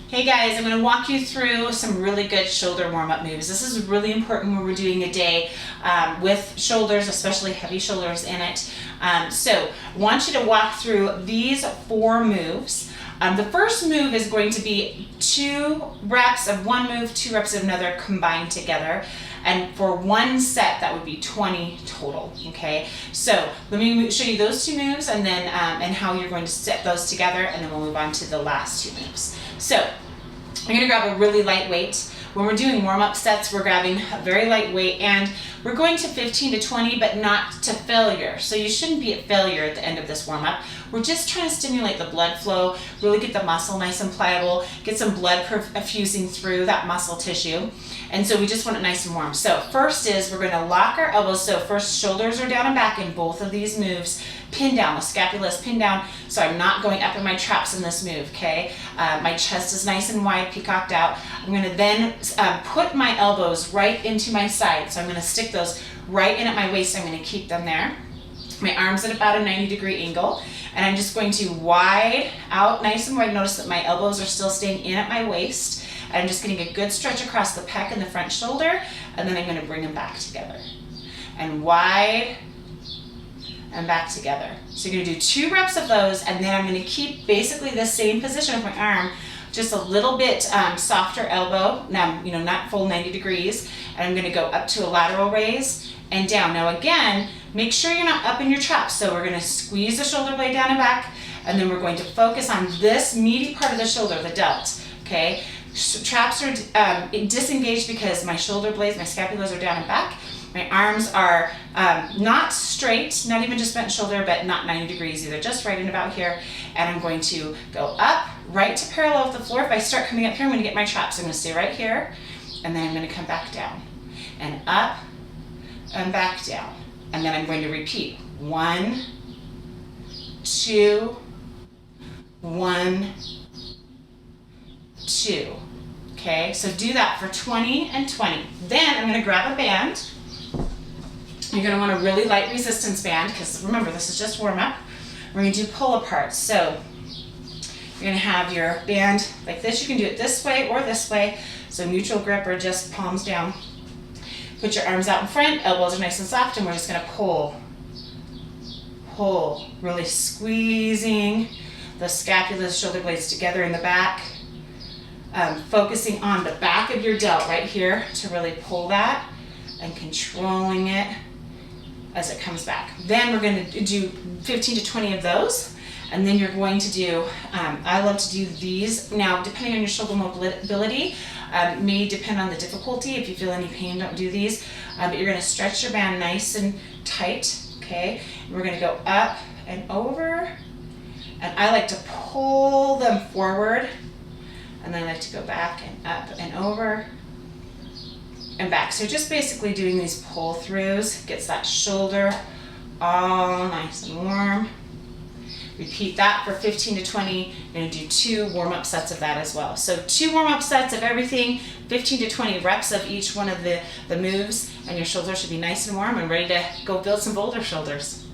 Hey guys, I'm going to walk you through some really good shoulder warm-up moves. This is really important when we're doing a day with shoulders, especially heavy shoulders in it. So I want you to walk through these 4 moves. The first move is going to be 2 reps of one move, 2 reps of another combined together. And for one set, that would be 20 total, okay? So let me show you those 2 moves and then and how you're going to set those together, and then we'll move on to the last 2 moves. So you're gonna grab a really light weight. When we're doing warm-up sets, we're grabbing a very light weight, and we're going to 15 to 20, but not to failure. So you shouldn't be at failure at the end of this warm-up. We're just trying to stimulate the blood flow, really get the muscle nice and pliable, get some blood effusing through that muscle tissue. And so we just want it nice and warm. So first is we're gonna lock our elbows. So first, shoulders are down and back in both of these moves. Pin down, the scapula is pinned down, so I'm not going up in my traps in this move, okay? My chest is nice and wide, peacocked out. I'm gonna then put my elbows right into my side. So I'm gonna stick those right in at my waist. I'm gonna keep them there. My arms at about a 90-degree angle, and I'm just going to wide out, nice and wide. Notice that my elbows are still staying in at my waist. I'm just getting a good stretch across the pec and the front shoulder, and then I'm gonna bring them back together. And wide, and back together. So you're gonna do 2 reps of those, and then I'm gonna keep basically the same position of my arm, just a little bit softer elbow, now, not full 90 degrees, and I'm gonna go up to a lateral raise and down. Now again, make sure you're not up in your traps. So we're gonna squeeze the shoulder blade down and back, and then we're going to focus on this meaty part of the shoulder, the delt, okay? Traps are disengaged because my shoulder blades, my scapulas are down and back. My arms are not straight, not even just bent shoulder, but not 90 degrees either, just right in about here. And I'm going to go up, right to parallel with the floor. If I start coming up here, I'm gonna get my traps. I'm gonna stay right here, and then I'm gonna come back down. And up, and back down. And then I'm going to repeat. 1, 2, 1, 2. Okay, so do that for 20 and 20. Then I'm gonna grab a band. You're gonna want a really light resistance band, because remember, this is just warm up. We're gonna do pull apart. So you're gonna have your band like this. You can do it this way or this way. So neutral grip or just palms down. Put your arms out in front, elbows are nice and soft, and we're just gonna pull, really squeezing the scapulas, shoulder blades together in the back. Focusing on the back of your delt right here to really pull that and controlling it as it comes back. Then we're going to do 15 to 20 of those, and then you're going to do, I love to do these. Now, depending on your shoulder mobility, may depend on the difficulty. If you feel any pain, don't do these, but you're going to stretch your band nice and tight, okay? And we're going to go up and over, and I like to pull them forward, and then I like to go back and up and over and back. So just basically doing these pull throughs gets that shoulder all nice and warm. Repeat that for 15 to 20. You're gonna do 2 warm-up sets of that as well. So 2 warm-up sets of everything, 15 to 20 reps of each one of the moves, and your shoulders should be nice and warm and ready to go build some boulder shoulders.